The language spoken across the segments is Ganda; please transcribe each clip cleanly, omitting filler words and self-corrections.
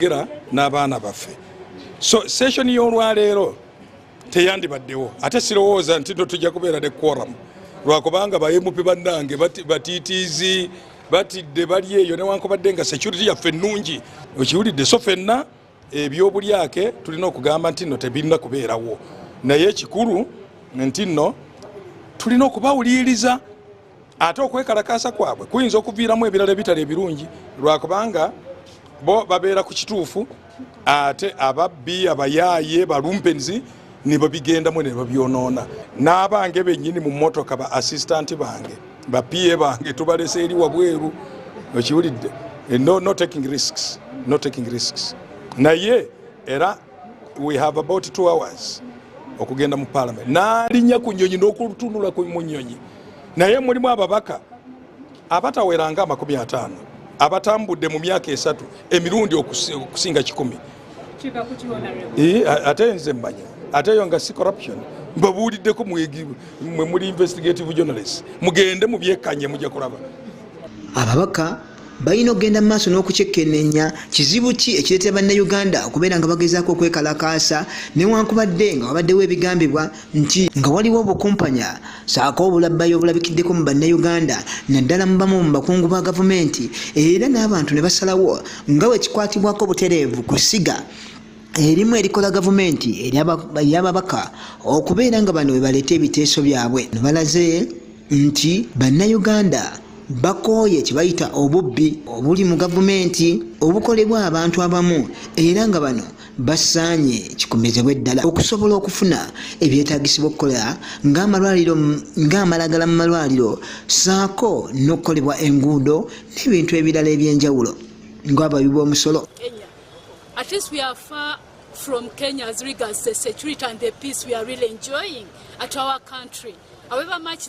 Gira n'abaana baffe. So session y'olwaleero teyandibaddewo ate sirowooza nti tujja kubeera ne quorum lwakubanga ba MP bannange batitiizi batidde bali eyo newankubadde nga security yaffe nnungi okiwulidde so ffenna ebyobulyake tulina okugamba nti nno tebirina kubeerawo naye ekikulu nti nno tulina okubawuliriza ate okwekalakaasa kwabwe kuyinza okuviiramu ebirala ebitali ebirungi lwakubanga bo babeera ku kituufu ate ababbi abayaaye balumpenzi nibo bigendamu ne babyonoona n'abange bennyini mu mmotoka ba assistant bange ba PA bange tubalese eri wabweru okiwulidde no taking risks naye era we have about 2 hours okugenda mu parliament n'alinya ku nnyonyi n'okutunula mu nnyonyi naye mulimu ababaka abataweranga 50 abatambudde mu myaka 3 emirundi okusinga 10 ate nze mmanya ate yo nga si corruption mbabuuliddeko mwe muli investigative journalists mugende mu byekanye mujja kulaba ababaka balina okugenda mu maaso n'okukyekenneenya kizibu ki ekireetera bannayuganda okubeera nga bagezaako okwekalakaasa newankubadde nga wabaddewo ebigambibwa nti nga waliwo obukumpanya saako obulabbayo obulabikiddeko mu bannayuganda naddala mu bamu mu bakungu ba gavumenti era n'abantu ne basalawo nga bwe kikwatibwako butereevu kusiga erimu erikola gavumenti ery'ababaka okubeera nga bano bwe baleeta ebiteeso byabwe balaze nti bannayuganda bakoye kibayita obubbi obuli mu gavumenti obukolebwa abantu abamu era nga bano basaanye kikomezebwa eddala okusobola okufuna ebyetaagisibwa okukola ng'amalagala mu malwaliro saako n'okukolebwa enguudo n'ebintu ebirala ebyenjawulo ng'ababi b'omusolo. At least we are far from Kenya as regards the security and the peace we are really enjoying at our country. However much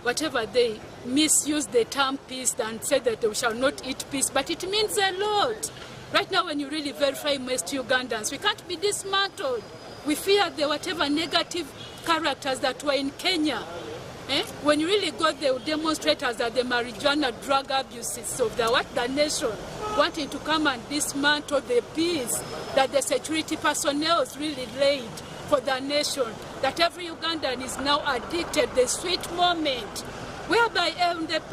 whatever they misuse the term peace and say that we shall not eat peace, but it means a lot. Right now when you really verify most Ugandans, we can't be dismantled. We fear the whatever negative characters that were in Kenya. When you really got the demonstrators that the marijuana drug abuses of the nation wanting to come and dismantle the peace that the security personnel really laid for the nation, that every Ugandan is now addicted, the sweet moment, whereby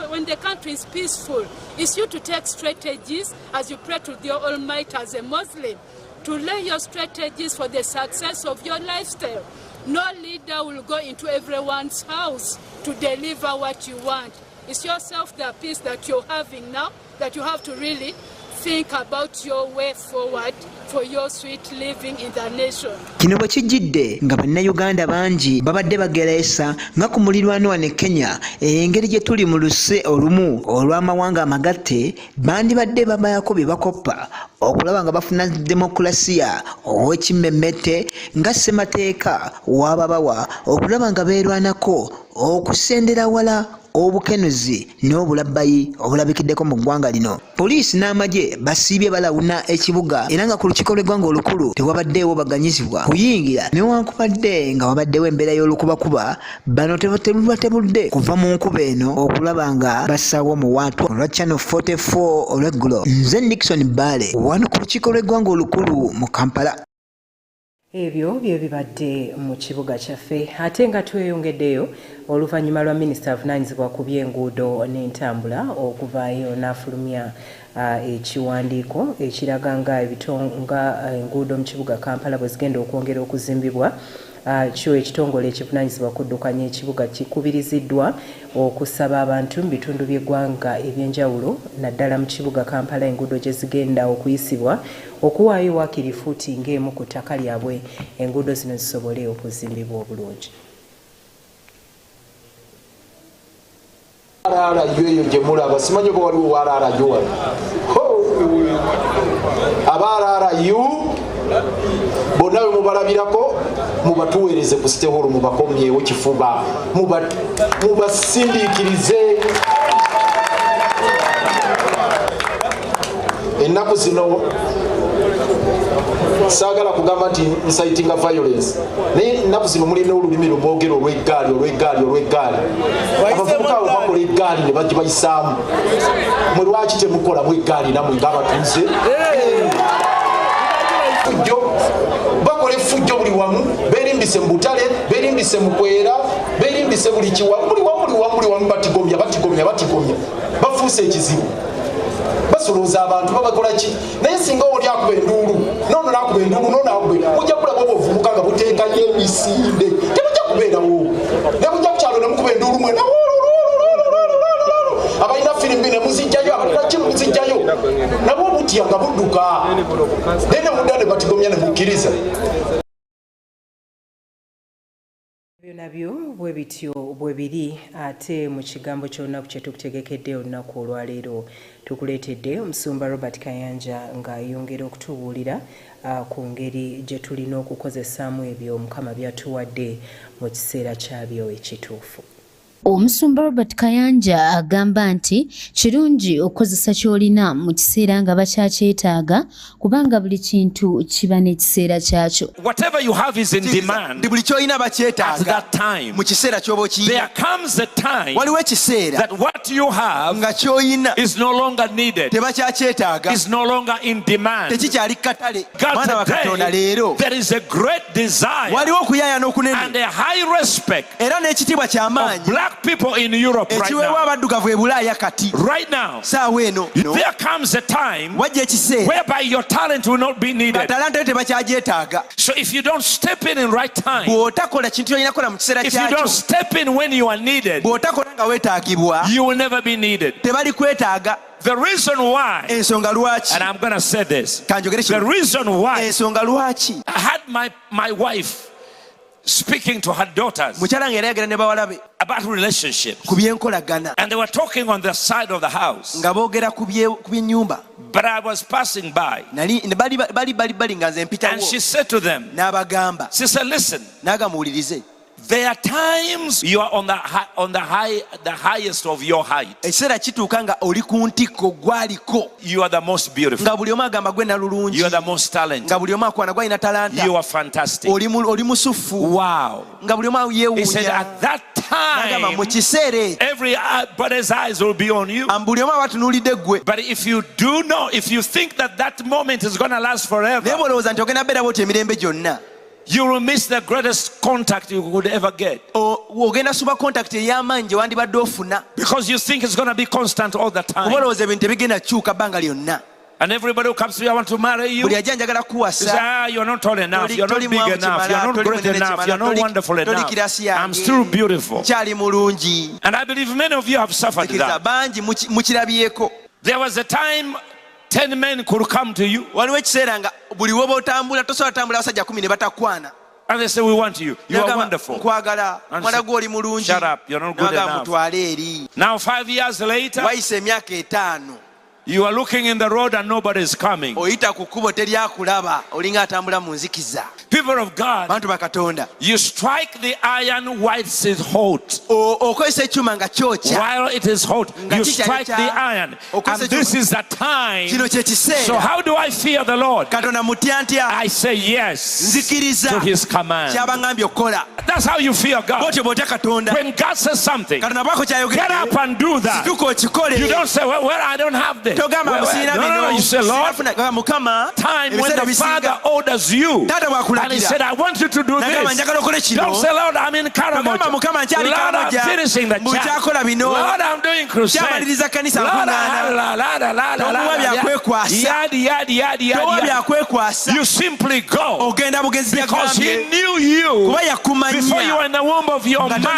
when the country is peaceful, it's you to take strategies as you pray to the Almighty as a Muslim, to lay your strategies for the success of your lifestyle. No leader will go into everyone's house to deliver what you want. It's yourself, the peace that you're having now, that you have to really think about your way forward for your sweet living in the nation. Kino bwe kijjidde nga bannayuganda bangi babadde bagereesa nga ku mulirwano wa ne Kenya engeri gye tuli mu luse olumu olw'amawanga amagatte bandibadde babayako bye bakoppa okulaba nga bafuna demokulasiya ow'ekimmemmette nga ssemateeka w'ababawa okulaba nga beerwanako okusendera wala obukenuzi n'obulabbayi obulabikiddeko mu ggwanga lino. Poliisi n'amagye basiibye balawuna ekibuga era nga ku lukiiko lw'eggwanga olukulu tewabaddeewo baganyizibwa kuyingira newankubadde nga wabaddewo embeera y'olukubakuba bano tebulde kuva mu nkuba eno okulaba nga bassaawo omuwaatu olwa Channel 44 Olweggulo. Nze Nixon Bale wano ku lukiiko lw'eggwanga olukulu mu Kampala. Ebyo bye bibadde mu kibuga kyaffe ate nga tweyongeddeyo oluvannyuma lwa minisita avunaanyizibwa ku by'enguudo n'entambula okuvaayo n'afulumya ekiwandiiko ekiraga nga enguudo mu kibuga Kampala bwe zigenda okwongera okuzimbibwa. Kyo ekitongole ekivunaanyizibwa kuddukanya ekibuga kikubiriziddwa okusaba abantu mu bitundu by'eggwanga ebyenjawulo naddala mu kibuga Kampala enguudo gye zigenda okuyisibwa okuwaayo waakiri fuuti ng'emu ku ttaka lyabwe enguudo zino zisobole okuzimbibwa obulungi. Eyo gye mulaba simanyi oba waliwo waraarayo wano abaaraarayo bonna bwe mubalabirako mubatuweereze ku siteholo mubakomyewo kifuba mubasindiikirize. Ennaku zino saagala kugamba nti inciting violence naye nnaku zino mulina olulimi lumwogera olw'eggaali abavubuka abo bakola eggaali ne bagibayisaamu mwe lwaki temukolamu eggaali namwe ng'abatuuze fujjo bakola effujjo buli wamu beerimbise mu butale beerimbise mu kwera beerimbise buli kiwamu buli wamu batigomya bafuuse ekizibu basolooza abantu babakola ki naye singa oli akuba enduulu noono nakuba enduulu mujja kulaba obuvubuka nga buteekayo emisinde temujja kubeerawo ne mujja kukyalo ne mukuba enduulu mwena abalina firimbi ne muzijjayo abalaki muzijjayo nabo obutya nga budduka naye ne mudda ne batigomya ne mukkiriza nabyo bwe bityo bwe biri ate mu kigambo ky'olunaku kye tukutegekedde olunaku olwaleero tukuleetedde omusumba Robert Kayanja ng'ayongera okutubuulira ku ngeri gye tulina okukozesaamu ebyo Mukama byatuwadde mu kiseera kyabyo ekituufu. Omusumba Robert Kayanja agamba nti kirungi okukozesa ky'olina mu kiseera nga bakyakyetaaga kubanga buli kintu kiba n'ekiseera kyakyo. Whatever you have is in demand. Buli ky'olina bakyetaaga at that time. Mu kiseera ky'oba okiyina. There comes a time waliwo ekiseera that what you have nga ky'olina is no longer needed. Tebakyakyetaaga. Is no longer in demand. Tekikyali katale. God, today there is a great desire waliwo okuyaaya n'okunene and a high respect era n'ekitiibwa ky'amaanyi black people in Europe right now. There comes a time whereby your talent will not be needed. So if you don't step in right time, if you don't step in when you are needed, you will never be needed. The reason why, and I'm going to say this, the reason why I had my wife speaking to her daughters about relationships, and they were talking on the side of the house, but I was passing by, and she said to them, she said, listen, there are times you are on the highest of your height. You are the most beautiful. You are the most talented. You are fantastic. Wow. He said at that time, everybody's eyes will be on you. But if you think that moment is going to last forever, you will miss the greatest contact you could ever get. Because you think it's going to be constant all the time. And everybody who comes to you, I want to marry you. Say, you're not tall enough, you're not big enough, you're not great enough, you're not wonderful enough. I'm still beautiful. And I believe many of you have suffered that. There was a time 10 men could come to you. And they say, we want you. You are wonderful. And shut up. You're not good enough. Now 5 years later, you are looking in the road and nobody is coming. People of God, you strike the iron while it is hot. While it is hot, you strike the iron. And this is the time. So how do I fear the Lord? I say yes to his command. That's how you fear God. When God says something, get up and do that. You don't say, well, I don't have this. No, you say, Lord, time when the Father orders you, and he said, I want you to do this. Don't say, Lord, I'm in Karamoja. Lord, I'm finishing the chat. Lord, I'm doing crusade. Yada. You simply go because he knew you before you were in the womb of your mother.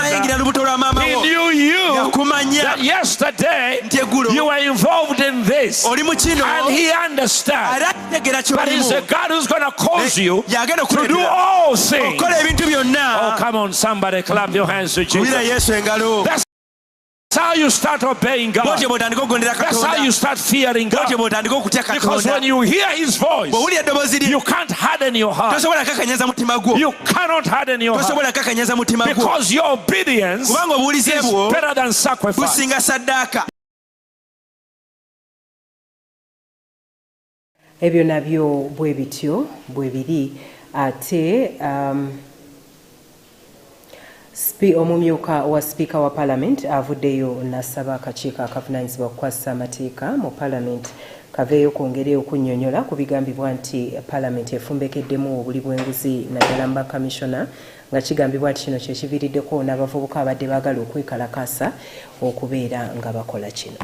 He knew you that yesterday you were involved in this, and he understands. But he's a God who's going to cause you to do all things. Oh, come on, somebody clap your hands to Jesus. That's how you start obeying God. That's how you start fearing God. Because when you hear his voice, you can't harden your heart. You cannot harden your heart. Because your obedience is better than sacrifice. ebyo nabyo bwe bityo bwe biri ate omumyuka wa sipiika wa Parliament avuddeyo n'asaba akakiiko akavunaanyizibwa okukwasisa amateeka mu Parliament kaveeyo kwongere okunnyonnyola ku bigambibwa nti Parliament efumbekeddemu obuli bw'enguzi naddala mu bakamishona nga kigambibwa nti kino kyekiviiriddeko n'abavubuka abadde baagala okwekalakaasa okubeera nga bakola kino.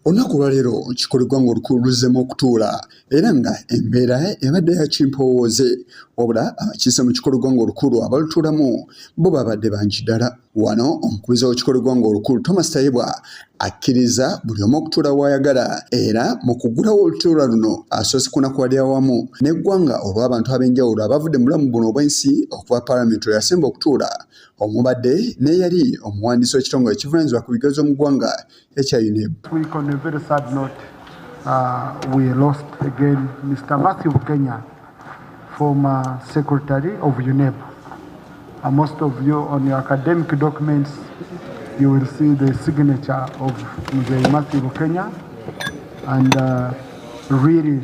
Olunaku lwaleero kikolebwa ng'olukulu luzzemu okutuula era nga embeera ebadde ya kimpowooze wabula abakiise mu kikolebwa ng'olukulu abalutuulamu bo babadde bangi ddala. Wano omukubizi w'ekikolebwa ng'olukulu Thomas Tayibwa akkiriza buli omu okutuula w'ayagala era mu kuggulawo olutuula luno asoose kunakuwalira wamu n'eggwanga olw'abantu ab'enjawulo abavudde mu bulamu buno obw'ensi okuva Paalamenti yasemba okutuula omubadde n'eyali omuwandiisi w'ekitongole ekivunaanyizibwa ku bigezo mu ggwanga ekya UNEB. On a very sad note, we lost again Mr. Matthew Kenya, former secretary of UNEB. Most of you on your academic documents, you will see the signature of Mr. Matthew Kenya, and really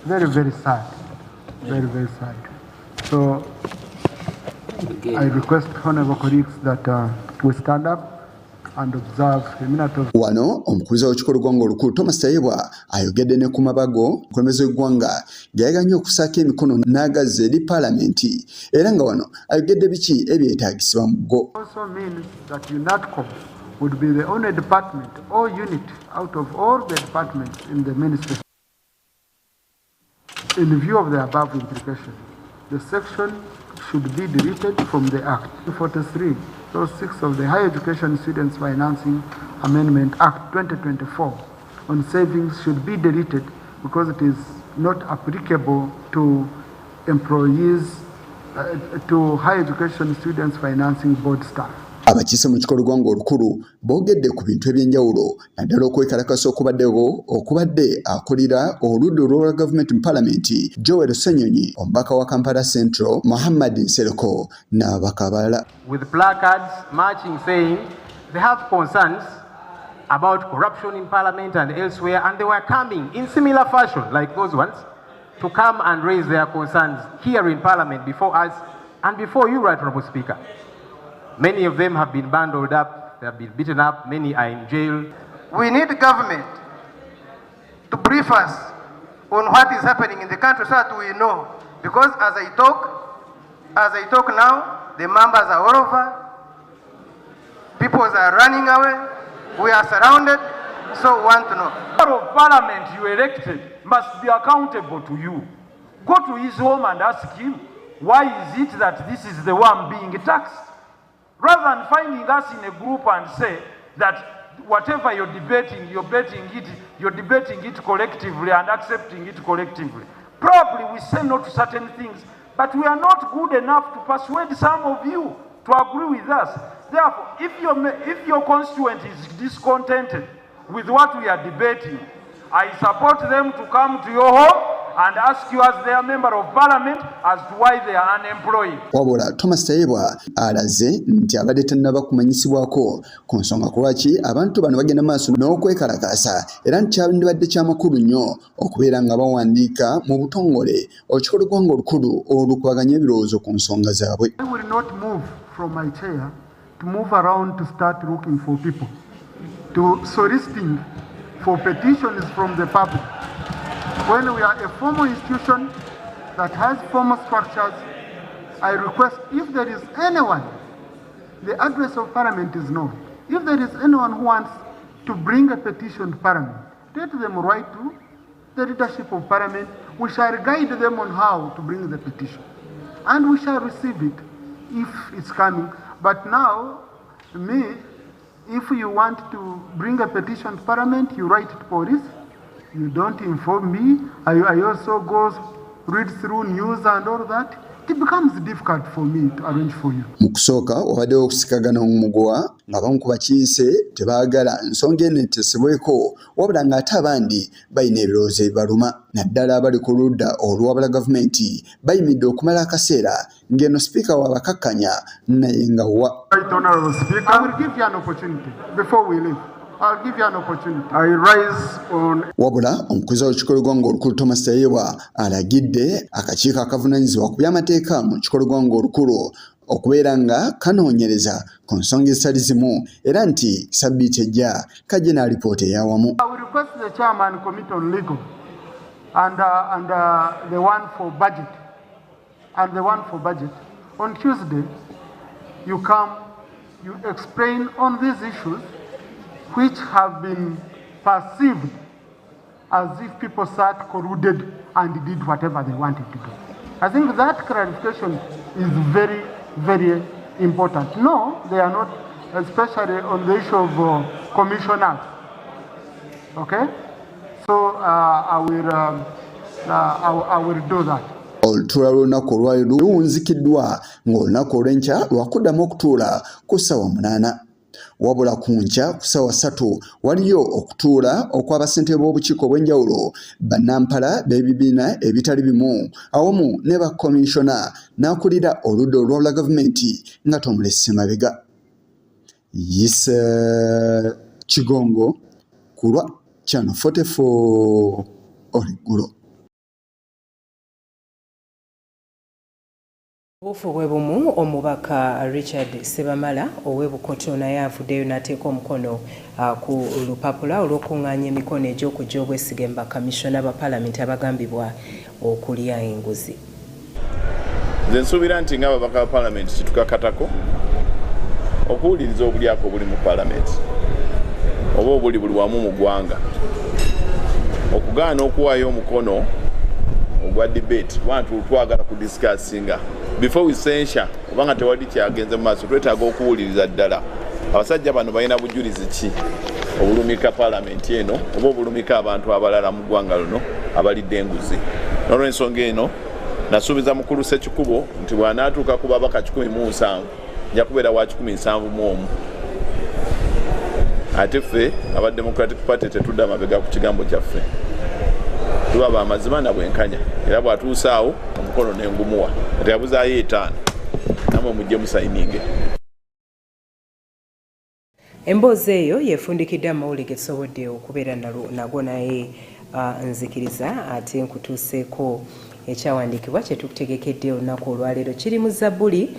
very, very sad, very, very sad. So I request honorable colleagues that we stand up and observe a minute of... Wano omukubizi w'ekikolebwa ng'olukulu Thomas Tayibwa ayogedde ne ku mabago omukulembeze w'eggwanga gayaganya okusaako emikono n'agazza eri Paalamenti era nga wano ayogedde biki ebyetaagisibwa mu go. Also means that UNATCOM would be the only department or unit out of all the departments in the ministry. In view of the above implication, the section should be deleted from the Act. 43, Clause 6 of the Higher Education Students Financing Amendment Act 2024 on savings should be deleted because it is not applicable to employees, to Higher Education Students Financing Board staff. Abakiise mu kikolebwa ng'olukulu boogedde ku bintu eby'enjawulo naddala okwekalakasa okubadde akulira oludda olw'olwa gavumenti mu Paalamenti Joel Ssenyonyi, omubaka wa Kampala Central Muhammad Nsereko n'ababaka abalala. With placards marching saying they have concerns about corruption in Parliament and elsewhere, and they were coming in similar fashion like those ones to come and raise their concerns here in Parliament before us and before you, Right Honourable Speaker. Many of them have been bundled up, they have been beaten up, many are in jail. We need government to brief us on what is happening in the country so that we know. Because as I talk now, the members are all over, people are running away, we are surrounded, so we want to know. The member of Parliament you elected must be accountable to you. Go to his home and ask him, why is it that this is the one being taxed? Rather than finding us in a group and say that whatever you're debating it collectively and accepting it collectively. Probably we say no to certain things, but we are not good enough to persuade some of you to agree with us. Therefore, if your constituent is discontented with what we are debating, I support them to come to your home and ask you as their member of Parliament as to why they are unemployed. Wabula Thomas Tayibwa alaze nti abadde tannaba kumanyisibwako ku nsonga kulwaki abantu bano bagenda maaso n'okwekalakaasa era nti kyandibadde kyamakulu nnyo okubeera nga bawandiika mu butongole okikolebwa ng'olukulu olukubaganya ebirowoozo ku nsonga zaabwe. I will not move from my chair to move around to start looking for people, to soliciting for petitions from the public. When we are a formal institution that has formal structures, I request if there is anyone, the address of Parliament is known. If there is anyone who wants to bring a petition to Parliament, let them write to the leadership of Parliament. We shall guide them on how to bring the petition. And we shall receive it if it's coming. But now, if you want to bring a petition to Parliament, you write to police. You don't inform me. I also go read through news and all that. It becomes difficult for me to arrange for you. Mu kusooka wabadde okusikagana omugwa nga bamu ku bakiise tebaagala nsonga eno etesebweko wabula ng'ate abandi balina ebirowoozo ebibaluma naddala abali ku ludda olwabala gavumenti bayimidde okumala akaseera ng'eno sipiika waabakakkanya naye nga wa. Right, Honourable Speaker, I will give you an opportunity before we leave. I'll give you an opportunity. I rise on. Wabula omukuza w'ekikolwa olukulu Thomas Tayewa alagidde akakiiko akavunaanyizibwa ku by'amateeka mu kikolwa olukulu okubeera nga kanoonyereza ku nsonga ezitali zimu era nti sabbiiti ejja kajje n'alipoota ey'awamu. I will request the chairman committee on legal and the one for budget on Tuesday you come, you explain on these issues which have been perceived as if people sat colluded and did whatever they wanted to do. I think that clarification is very, very important. No, they are not, especially on the issue of commissioners. Okay? So I will do that. Olutuula lw'olunaku olwali luwunzikiddwa ng'olunaku olw'enkya lwakuddamu okutuula ku ssaawa 8. Wabula ku nkya ku ssaawa 3 waliyo okutuula okw'abasentebe b'obukiiko obw'enjawulo bannampala b'ebibiina ebitali bimu awamu ne bakomishona n'akulira oludda olwawula gavumenti nga Tomulese Mabega. Yise Kigongo kulwa Channel 44 Olweggulo. Obufu bwe bumu omubaka Richard Sebamala ow'ebukoto naye avuddeyo n'ateeka omukono ku lupapula olw'okuŋŋaanya emikono egy'okujja obwesige mu bakamishona ba paalamenti abagambibwa okulya enguzi. Nze nsuubira nti ng'ababaka ba paalamenti kitukakatako okuwuliriza obulyako obuli mu paalamenti oba obuli buli wamu mu ggwanga okugaana okuwaayo omukono ogwa debate wantu twagala kudiscussinga before we censure obanga tewali kyagenze mu maaso twetaaga okuwuliriza ddala abasajja bano balina bujulizi ki obulumika paalamenti eno oba obulumika abantu abalala mu ggwanga luno abalidde enguzi. N'olw'ensonga eno nasuubiza mukulu Ssekikubo nti bw'anaatuuka ku babaka 17 nja kubeera wa 171. Ate ffe aba Democratic Party tetudda mabega ku kigambo kyaffe. Tuba amazima na bwenkanya era bw'atuusaawo omukono n'engumuwa ati yabuzaayo 5 namwe mujje musayininge. Emboozi eyo yefundikidde amawulire gesobodde okubeera nago naye nzikiriza ate nkutuuseeko ekyawandiikibwa kye tukutegekedde olunaku olwaleero kiri mu Zabbuli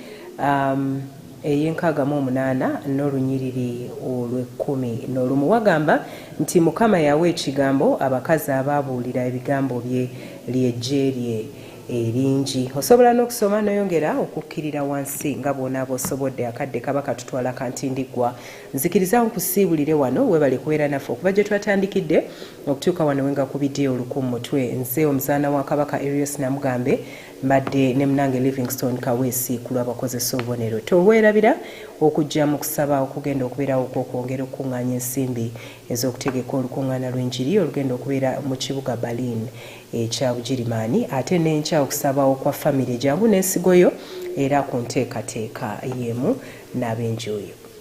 ey'enkaaga8 n'olunyiriri olw'11 wagamba nti Mukama yawa ekigambo abakazi abaabuulira ebigambo bye ly'ejje lye eringi. Osobola n'okusoma n'oyongera okukkirira wansi nga bw'onaaba osobodde. Akadde kaba katutwala kantindiggwa. Nzikiriza nkusiibulire wano weebale kubeera naffe okuva gye twatandikidde okutuuka wano wenga kubidde oluku mu mutwe. Nze omuzaana wa Kabaka Arius Namugambe mbadde ne Munange Livingstone Kaweesi ku lw'abakozesa obubonero. Toweerabira okujja mu kusaba okugenda okubeerawo okwongera okukuŋŋaanya ensimbi ez'okutegeka olukuŋŋaana lw'enjiri olugenda okubeera mu kibuga Berlin ekya Bugirimaani ate n'enkya okusabawo kwa famire jangu n'ensigoyo era ku nteekateeka y'emu n'ab'enjoyo.